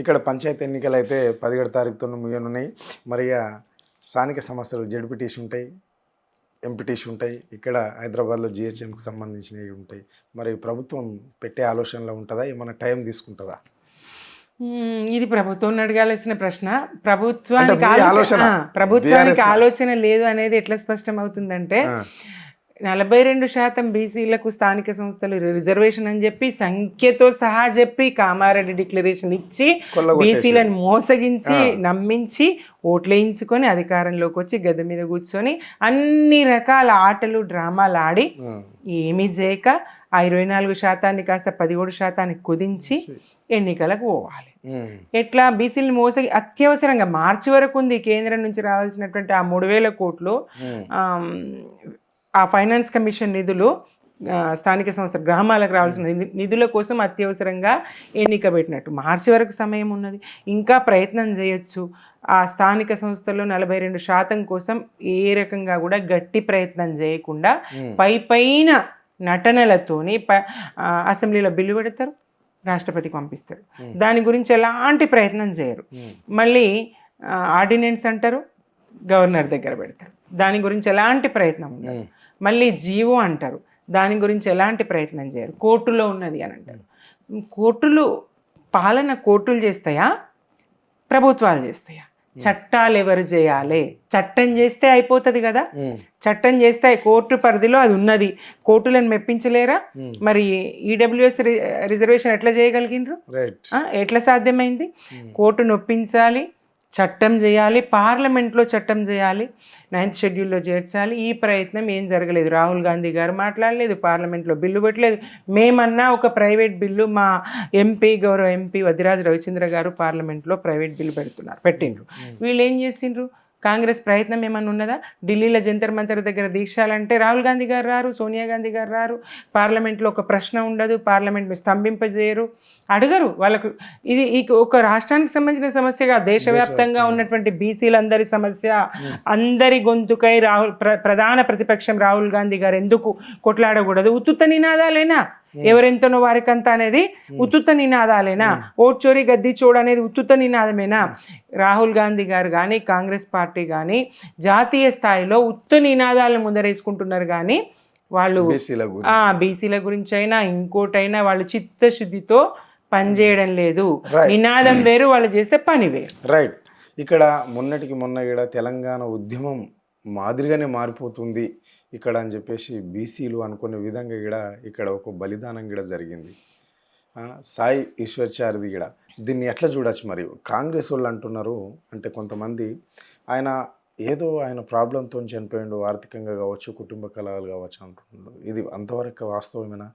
ఇక్కడ పంచాయతీ ఎన్నికలు అయితే 17 తారీఖుతో ముగియనున్నాయి. మరి స్థానిక సమస్యలు జడ్పీటీసీ ఉంటాయి, ఎంపీటీసీ ఉంటాయి. ఇక్కడ హైదరాబాద్లో జిహెచ్ఎంకి సంబంధించినవి ఉంటాయి. మరి ప్రభుత్వం పెట్టే ఆలోచనలో ఉంటుందా, ఏమైనా టైం తీసుకుంటుందా? ఇది ప్రభుత్వం అడగాల్సిన ప్రశ్న. ప్రభుత్వానికి ఆలోచన లేదు అనేది ఎట్లా స్పష్టం అవుతుందంటే 42% బీసీలకు స్థానిక సంస్థలు రిజర్వేషన్ అని చెప్పి సంఖ్యతో సహా చెప్పి కామారెడ్డి డిక్లరేషన్ ఇచ్చి బీసీలను మోసగించి నమ్మించి ఓట్లేయించుకొని అధికారంలోకి వచ్చి గద్దె మీద కూర్చొని అన్ని రకాల ఆటలు డ్రామాలు ఆడి ఏమీ చేయక ఆ 24% కాస్త 17% కుదించి ఎన్నికలకు పోవాలి. ఎట్లా బీసీలను మోసగి అత్యవసరంగా మార్చి వరకు ఉంది కేంద్రం నుంచి రావాల్సినటువంటి ఆ 3,000 కోట్లు ఆ ఫైనాన్స్ కమిషన్ నిధులు స్థానిక సంస్థ గ్రామాలకు రావాల్సిన నిధుల కోసం అత్యవసరంగా ఎన్నిక పెట్టినట్టు. మార్చి వరకు సమయం ఉన్నది, ఇంకా ప్రయత్నం చేయొచ్చు. ఆ స్థానిక సంస్థల్లో 42% కోసం ఏ రకంగా కూడా గట్టి ప్రయత్నం చేయకుండా పైన నటనలతోని అసెంబ్లీలో బిల్లు పెడతారు, రాష్ట్రపతికి పంపిస్తారు. దాని గురించి ఎలాంటి ప్రయత్నం చేయరు. మళ్ళీ ఆర్డినెన్స్ అంటారు, గవర్నర్ దగ్గర పెడతారు, దాని గురించి ఎలాంటి ప్రయత్నం ఉండదు. మళ్ళీ జీవో అంటారు, దాని గురించి ఎలాంటి ప్రయత్నం చేయరు. కోర్టులో ఉన్నది అని అంటారు. కోర్టులు చేస్తాయా, ప్రభుత్వాలు చేస్తాయా? చట్టాలు ఎవరు చేయాలి? చట్టం చేస్తే అయిపోతుంది కదా. చట్టం చేస్తే కోర్టు పరిధిలో అది ఉన్నది, కోర్టులను మెప్పించలేరా? మరి ఈడబ్ల్యూఎస్ రిజర్వేషన్ ఎట్లా చేయగలిగినరు? ఎట్లా సాధ్యమైంది? కోర్టు నొప్పించాలి, చట్టం చేయాలి, పార్లమెంట్లో చట్టం చేయాలి, 9th షెడ్యూల్లో చేర్చాలి. ఈ ప్రయత్నం ఏం జరగలేదు. రాహుల్ గాంధీ గారు మాట్లాడలేదు, పార్లమెంట్లో బిల్లు పెట్టలేదు. మేమన్నా ఒక ప్రైవేట్ బిల్లు, మా గౌరవ ఎంపీ వదిరాజు రవిచంద్ర గారు పార్లమెంట్లో ప్రైవేట్ బిల్లు పెట్టిండ్రు. వీళ్ళు ఏం చేసిండ్రు? కాంగ్రెస్ ప్రయత్నం ఏమన్నా ఉన్నదా? ఢిల్లీలో జంతర్ మంతర్ దగ్గర దీక్షాలంటే రాహుల్ గాంధీ గారు రారు, సోనియా గాంధీ గారు రారు, పార్లమెంట్లో ఒక ప్రశ్న ఉండదు, పార్లమెంట్ స్తంభింపజేయరు, అడగరు. వాళ్ళకు ఇది ఒక రాష్ట్రానికి సంబంధించిన సమస్యగా, దేశవ్యాప్తంగా ఉన్నటువంటి బీసీలందరి సమస్య. అందరి గొంతుకై ప్రధాన ప్రతిపక్షం రాహుల్ గాంధీ గారు ఎందుకు కొట్లాడకూడదు? ఉత్తుత్త నినాదాలేనా? ఎవరెంతనో వారికంతా అనేది ఉత్తుత్త నినాదాలేనా? ఓట్ చోరీ గద్దీ చోడు అనేది ఉత్తుత్త నినాదమేనా? రాహుల్ గాంధీ గారు కానీ కాంగ్రెస్ పార్టీ కానీ జాతీయ స్థాయిలో ఉత్త నినాదాలను ముందరేసుకుంటున్నారు. కానీ వాళ్ళు బీసీల గురించి అయినా ఇంకోటైనా వాళ్ళు చిత్తశుద్ధితో పనిచేయడం లేదు. నినాదం వేరు, వాళ్ళు చేసే పని వేరు. రైట్. ఇక్కడ మొన్నటికి మొన్న తెలంగాణ ఉద్యమం మాదిరిగానే మారిపోతుంది ఇక్కడ అని చెప్పేసి బీసీలు అనుకునే విధంగా ఇక్కడ ఒక బలిదానం జరిగింది. సాయి ఈశ్వర్చారిది దీన్ని ఎట్లా చూడొచ్చు? మరి కాంగ్రెస్ వాళ్ళు అంటున్నారు, అంటే కొంతమంది ఆయన ప్రాబ్లంతో చనిపోయిండు, ఆర్థికంగా కావచ్చు, కుటుంబ కలహాలు కావచ్చు అంటున్నారు. ఇది అంతవరకు వాస్తవమేనా?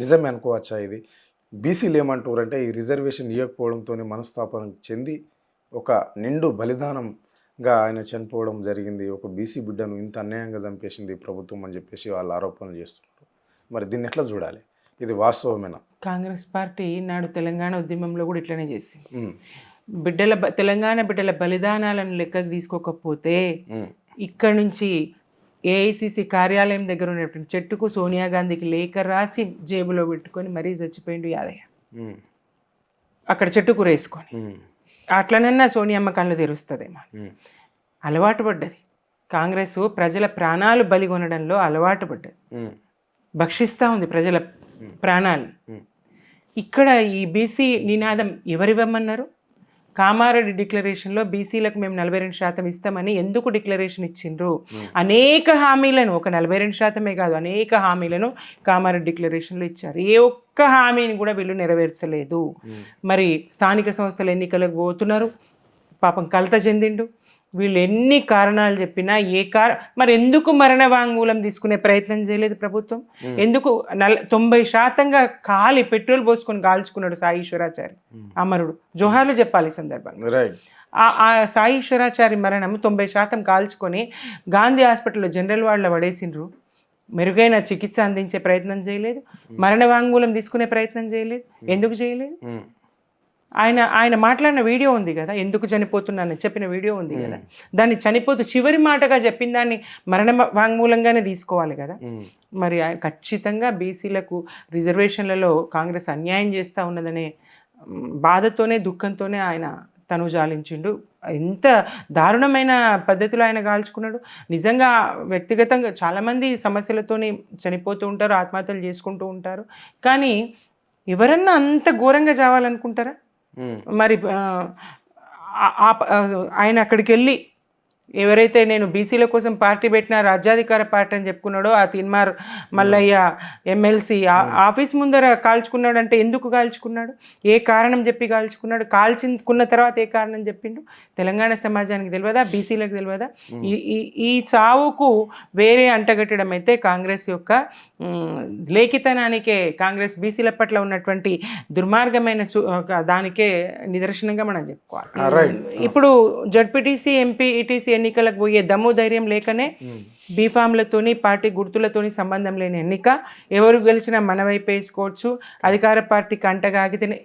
నిజమే అనుకోవచ్చా? ఇది బీసీలు ఏమంటారంటే ఈ రిజర్వేషన్ ఇవ్వకపోవడంతో మనస్తాపం చెంది ఒక నిండు బలిదానంగా ఆయన చనిపోవడం జరిగింది, ఒక బీసీ బిడ్డను ఇంత అన్యాయంగా చంపేసింది ప్రభుత్వం అని చెప్పేసి వాళ్ళు ఆరోపణలు చేస్తున్నారు. మరి దీన్ని ఎట్లా చూడాలి? ఇది వాస్తవమేనా? కాంగ్రెస్ పార్టీ నాడు తెలంగాణ ఉద్యమంలో కూడా ఇట్లనే చేసింది. తెలంగాణ బిడ్డల బలిదానాలను లెక్కకు తీసుకోకపోతే ఇక్కడ నుంచి ఏఐసిసి కార్యాలయం దగ్గర ఉన్నటువంటి చెట్టుకు సోనియా గాంధీకి లేఖ రాసి జేబులో పెట్టుకొని మరీ చచ్చిపోయిండు యాదయ్య. అక్కడ చెట్టుకు రేసుకొని అట్లనన్నా సోనియమ్మ కళ్ళు తెరుస్తుందేమో. అలవాటు పడ్డది కాంగ్రెస్. ప్రజల ప్రాణాలు బలిగొనడంలో అలవాటు పడ్డది, భక్షిస్తూ ఉంది ప్రజల ప్రాణాలని. ఇక్కడ ఈ బీసీ నినాదం ఎవరివ్వమన్నారు? కామారెడ్డి డిక్లరేషన్లో బీసీలకు మేము 42% ఇస్తామని ఎందుకు డిక్లరేషన్ ఇచ్చిండ్రు? అనేక హామీలను, ఒక 42% కాదు, అనేక హామీలను కామారెడ్డి డిక్లరేషన్లో ఇచ్చారు. ఏ ఒక్క హామీని కూడా వీళ్ళు నెరవేర్చలేదు. మరి స్థానిక సంస్థల ఎన్నికలకు పోతున్నారు, పాపం కలత చెందిండు. వీళ్ళు ఎన్ని కారణాలు చెప్పినా మరి ఎందుకు మరణ వాంగ్మూలం తీసుకునే ప్రయత్నం చేయలేదు ప్రభుత్వం? ఎందుకు 90% పెట్రోల్ పోసుకొని కాల్చుకున్నాడు సాయి ఈశ్వరాచారి అమరుడు? జోహార్లు చెప్పాలి ఈ సందర్భంగా. ఆ సాయి ఈశ్వరాచారి మరణం 90% కాల్చుకొని గాంధీ హాస్పిటల్లో జనరల్ వార్డులో పడేసిండ్రు. మెరుగైన చికిత్స అందించే ప్రయత్నం చేయలేదు, మరణ వాంగ్మూలం తీసుకునే ప్రయత్నం చేయలేదు. ఎందుకు చేయలేదు? ఆయన మాట్లాడిన వీడియో ఉంది కదా, ఎందుకు చనిపోతున్నానని చెప్పిన వీడియో ఉంది కదా, దాన్ని చనిపోతూ చివరి మాటగా చెప్పిన దాన్ని మరణ వాంగ్మూలంగానే తీసుకోవాలి కదా. మరి ఖచ్చితంగా బీసీలకు రిజర్వేషన్లలో కాంగ్రెస్ అన్యాయం చేస్తూ ఉన్నదనే బాధతోనే దుఃఖంతోనే ఆయన తను జాలించిండు. ఎంత దారుణమైన పద్ధతిలో ఆయన కాల్చుకున్నాడు. నిజంగా వ్యక్తిగతంగా చాలామంది సమస్యలతోని చనిపోతూ ఉంటారు, ఆత్మహత్యలు చేసుకుంటూ ఉంటారు. కానీ ఎవరన్నా అంత ఘోరంగా చావాలనుకుంటారా? మరి ఆయన అక్కడికి వెళ్ళి ఎవరైతే నేను బీసీల కోసం పార్టీ పెట్టిన రాజ్యాధికార పార్టీ అని చెప్పుకున్నాడో ఆ తిన్మార్ మల్లయ్య ఎమ్మెల్సీ ఆఫీస్ ముందర కాల్చుకున్నాడు. అంటే ఎందుకు కాల్చుకున్నాడు? ఏ కారణం చెప్పి కాల్చుకున్నాడు? కాల్చుకున్న తర్వాత ఏ కారణం చెప్పిండు? తెలంగాణ సమాజానికి తెలియదా? బీసీలకు తెలియదా? ఈ చావుకు వేరే అంటగట్టడం అయితే కాంగ్రెస్ యొక్క లేఖితనానికే, కాంగ్రెస్ బీసీల పట్ల ఉన్నటువంటి దుర్మార్గమైన దానికే నిదర్శనంగా మనం చెప్పుకోవాలి. ఇప్పుడు జడ్పీటీసీ, ఎంపీ, ఈటీసీ ఎన్నికలకు పోయే దమ్ము ధైర్యం లేకనే బీఫామ్లతోని, పార్టీ గుర్తులతోని సంబంధం లేని ఎన్నిక, ఎవరు గెలిచినా మన వైపు వేసుకోవచ్చు, అధికార పార్టీకి అంటగాగితేనే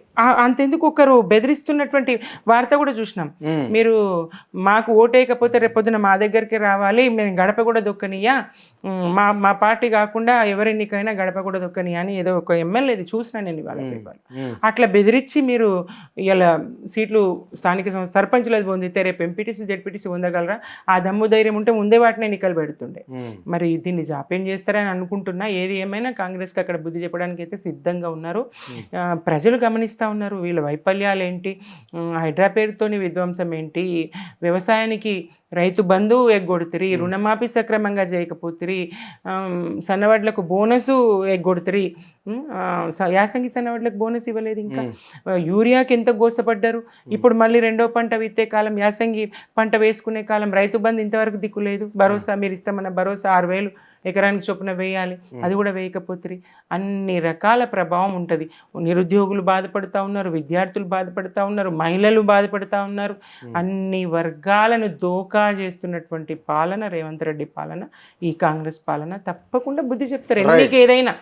అంతెందుకు ఒకరు బెదిరిస్తున్నటువంటి వార్త కూడా చూసినాం. మీరు మాకు ఓటేయకపోతే రేపొద్దున మా దగ్గరికి రావాలి, మేము గడప కూడా దొక్కనియా, మా పార్టీ కాకుండా ఎవరెన్నికైనా గడప కూడా దొక్కనియా అని ఏదో ఒక ఎమ్మెల్యేది చూసినా నేను ఇవాళ పేపర్. అట్లా బెదిరించి మీరు ఇలా సీట్లు స్థానిక సర్పంచ్లది పొందితే రేపు ఎంపీటీసీ, జెడ్పీటీసీ పొందగలరా? ఆ దమ్ము ధైర్యం ఉంటే ముందే వాటిని ఎన్నికలు పెడుతుండే. మరి దీన్ని జాప్యం చేస్తారని అనుకుంటున్నా. ఏది ఏమైనా కాంగ్రెస్కి అక్కడ బుద్ధి చెప్పడానికి అయితే సిద్ధంగా ఉన్నారు. ప్రజలు గమనిస్తూ ఉన్నారు వీళ్ళ వైఫల్యాలు ఏంటి, హైడ్రా పేరుతోని విధ్వంసం ఏంటి, వ్యవసాయానికి రైతు బంధు ఎగ్గొడుతురి, రుణమాఫీ సక్రమంగా చేయకపోతురి, సన్నవడ్లకు బోనసు ఎగ్గొడుతురి, యాసంగి సన్నవడ్లకు బోనస్ ఇవ్వలేదు, ఇంకా యూరియాకి ఎంత గోసపడ్డారు. ఇప్పుడు మళ్ళీ రెండో పంట విత్తే కాలం, యాసంగి పంట వేసుకునే కాలం, రైతు బంధు ఇంతవరకు దిక్కులేదు. భరోసా మీరు ఇస్తామన్న భరోసా 6,000 ఎకరానికి చొప్పున వేయాలి, అది కూడా వేయకపోతురి. అన్ని రకాల ప్రభావం ఉంటుంది. నిరుద్యోగులు బాధపడుతూ ఉన్నారు, విద్యార్థులు బాధపడుతూ ఉన్నారు, మహిళలు బాధపడుతూ ఉన్నారు. అన్ని వర్గాలను దోకా చేస్తున్నటువంటి పాలన రేవంత్ రెడ్డి పాలన, ఈ కాంగ్రెస్ పాలన. తప్పకుండా బుద్ధి చెప్తారు ఎన్నిక ఏదైనా.